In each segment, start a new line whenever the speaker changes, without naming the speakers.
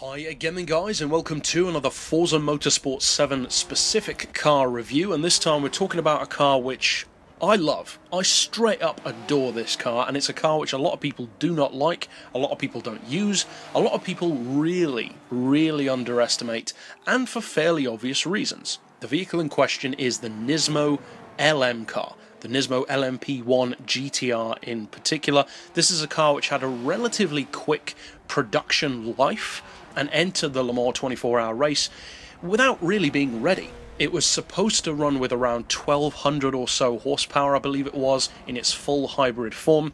Hi again then guys, and welcome to another Forza Motorsport 7 specific car review, and this time we're talking about a car which I love. I straight up adore this car, and it's a car which a lot of people do not like, a lot of people don't use, a lot of people really underestimate, and for fairly obvious reasons. The vehicle in question is the NISMO LM car. The NISMO LMP1 GT-R in particular. This is a car which had a relatively quick production life and entered the Le Mans 24-hour race without really being ready. It was supposed to run with around 1200 or so horsepower, I believe it was, in its full hybrid form.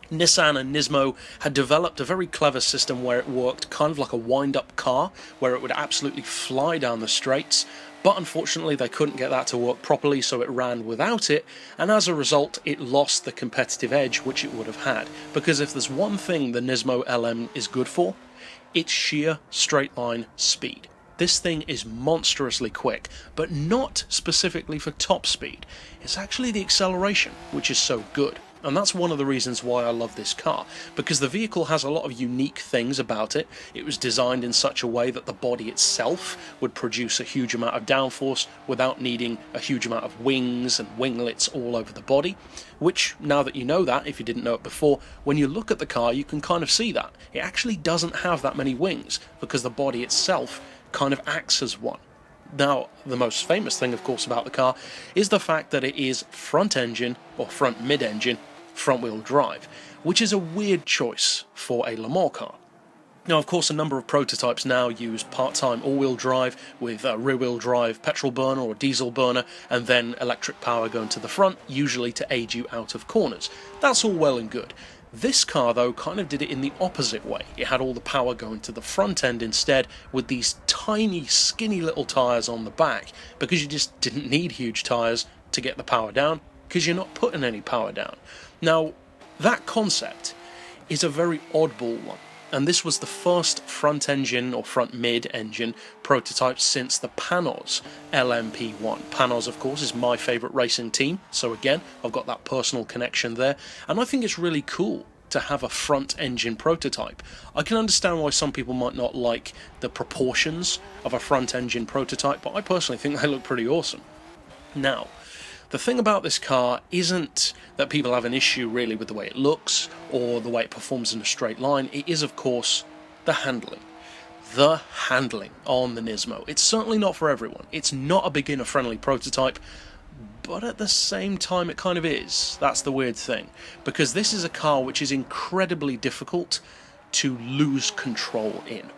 Nissan and Nismo had developed a very clever system where it worked kind of like a wind-up car, where it would absolutely fly down the straights, but unfortunately they couldn't get that to work properly, so it ran without it, and as a result it lost the competitive edge which it would have had. Because if there's one thing the Nismo LM is good for, it's sheer straight line speed. This thing is monstrously quick, but not specifically for top speed. It's actually the acceleration which is so good. And that's one of the reasons why I love this car, because the vehicle has a lot of unique things about it. It was designed in such a way that the body itself would produce a huge amount of downforce without needing a huge amount of wings and winglets all over the body, which, now that you know that, if you didn't know it before, when you look at the car you can kind of see that. It actually doesn't have that many wings, because the body itself kind of acts as one. Now, the most famous thing, of course, about the car is the fact that it is front engine, or front mid-engine, front-wheel drive, which is a weird choice for a Le Mans car. Now, of course, a number of prototypes now use part-time all-wheel drive with a rear-wheel drive petrol burner or diesel burner, and then electric power going to the front, usually to aid you out of corners. That's all well and good. This car, though, kind of did it in the opposite way. It had all the power going to the front end instead, with these tiny, skinny little tyres on the back, because you just didn't need huge tyres to get the power down, because you're not putting any power down. Now, that concept is a very oddball one, and this was the first front engine or front mid engine prototype since the Panos LMP1. Panos, of course, is my favourite racing team, so again, I've got that personal connection there, and I think it's really cool to have a front engine prototype. I can understand why some people might not like the proportions of a front engine prototype, but I personally think they look pretty awesome. Now, the thing about this car isn't that people have an issue really with the way it looks or the way it performs in a straight line. It is, of course, the handling. The handling on the Nismo. It's certainly not for everyone. It's not a beginner-friendly prototype, but at the same time it kind of is. That's the weird thing, because this is a car which is incredibly difficult to lose control in.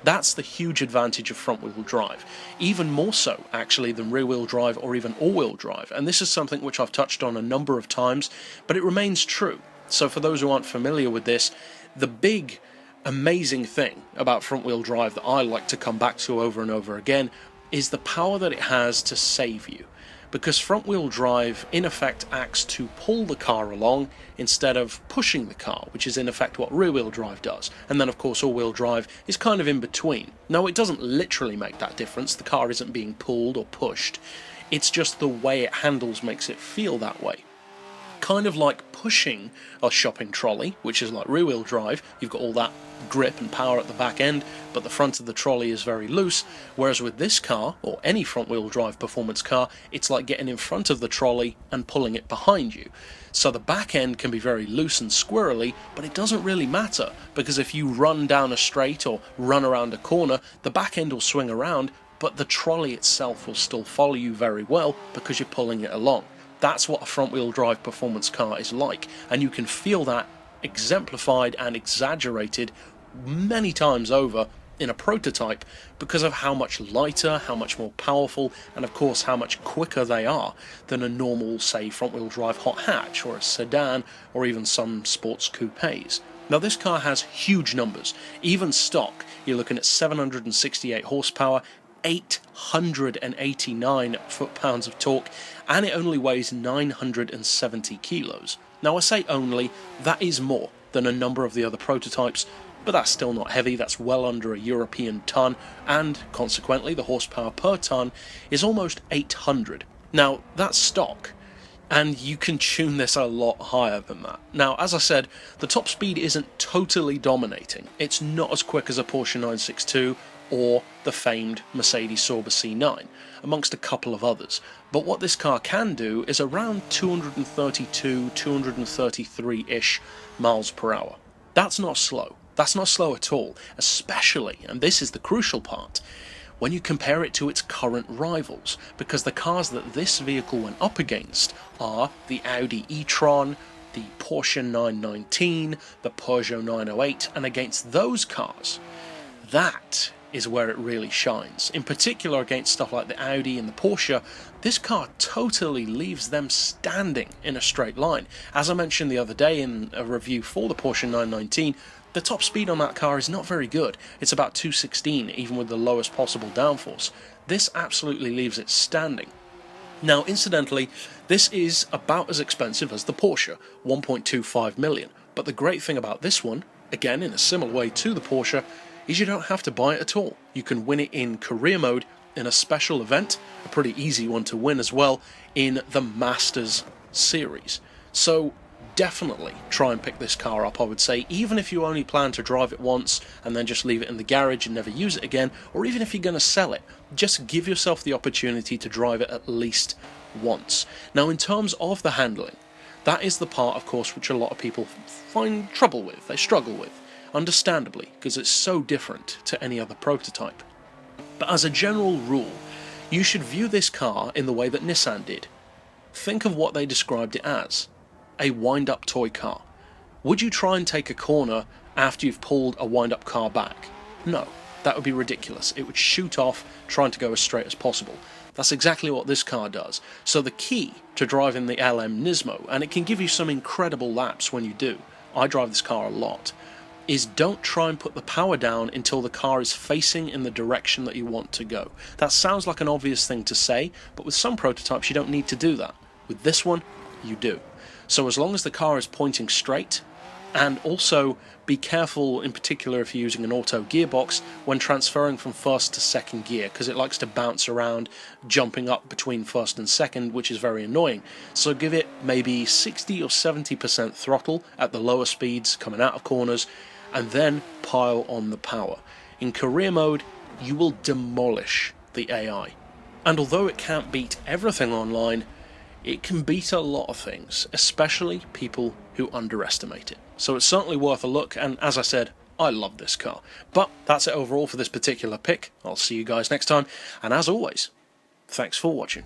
That's the huge advantage of front-wheel drive, even more so actually than rear-wheel drive or even all-wheel drive, and this is something which I've touched on a number of times, but it remains true. So for those who aren't familiar with this, the big amazing thing about front-wheel drive that I like to come back to over and over again is the power that it has to save you. Because front-wheel drive in effect acts to pull the car along instead of pushing the car, which is in effect what rear-wheel drive does. And then of course all-wheel drive is kind of in between. No, it doesn't literally make that difference. The car isn't being pulled or pushed. It's just the way it handles makes it feel that way. Kind of like pushing a shopping trolley, which is like rear-wheel drive. You've got all that grip and power at the back end, but the front of the trolley is very loose, whereas with this car, or any front-wheel drive performance car, it's like getting in front of the trolley and pulling it behind you. So the back end can be very loose and squirrely, but it doesn't really matter, because if you run down a straight or run around a corner, the back end will swing around, but the trolley itself will still follow you very well because you're pulling it along. That's what a front-wheel drive performance car is like, and you can feel that exemplified and exaggerated many times over in a prototype because of how much lighter, how much more powerful, and of course how much quicker they are than a normal, say, front-wheel drive hot hatch or a sedan or even some sports coupes. Now this car has huge numbers. Even stock, you're looking at 768 horsepower, 889 foot-pounds of torque, and it only weighs 970 kilos. Now I say only, that is more than a number of the other prototypes, but that's still not heavy. That's well under a European tonne, and consequently the horsepower per tonne is almost 800. Now that's stock. and you can tune this a lot higher than that. Now, as I said, the top speed isn't totally dominating. It's not as quick as a Porsche 962 or the famed Mercedes Sauber C9, amongst a couple of others. But what this car can do is around 232, 233-ish miles per hour. That's not slow. That's not slow at all, especially, and this is the crucial part, when you compare it to its current rivals, because the cars that this vehicle went up against are the Audi e-tron, the Porsche 919, the Peugeot 908, and against those cars, that is where it really shines. In particular against stuff like the Audi and the Porsche, this car totally leaves them standing in a straight line. As I mentioned the other day in a review for the Porsche 919, the top speed on that car is not very good. It's about 216, even with the lowest possible downforce. This absolutely leaves it standing. Now, incidentally, this is about as expensive as the Porsche, 1.25 million. But the great thing about this one, again in a similar way to the Porsche, is you don't have to buy it at all. You can win it in career mode in a special event, a pretty easy one to win as well, in the Masters series. So definitely try and pick this car up, I would say, even if you only plan to drive it once and then just leave it in the garage and never use it again, or even if you're going to sell it, just give yourself the opportunity to drive it at least once. Now, in terms of the handling, that is the part, of course, which a lot of people find trouble with, they struggle with, understandably, because it's so different to any other prototype. But as a general rule, you should view this car in the way that Nissan did. Think of what they described it as: a wind-up toy car. Would you try and take a corner after you've pulled a wind-up car back? No, that would be ridiculous. It would shoot off trying to go as straight as possible. That's exactly what this car does. So the key to driving the LM NISMO, and it can give you some incredible laps when you do, I drive this car a lot, is don't try and put the power down until the car is facing in the direction that you want to go. That sounds like an obvious thing to say, but with some prototypes you don't need to do that. With this one, you do. So as long as the car is pointing straight, and also be careful in particular if you're using an auto gearbox when transferring from first to second gear, because it likes to bounce around jumping up between first and second, which is very annoying. So give it maybe 60 or 70% throttle at the lower speeds coming out of corners, and then pile on the power. In career mode, you will demolish the AI. And although it can't beat everything online, it can beat a lot of things, especially people who underestimate it. So it's certainly worth a look, and as I said, I love this car. But that's it overall for this particular pick. I'll see you guys next time, and as always, thanks for watching.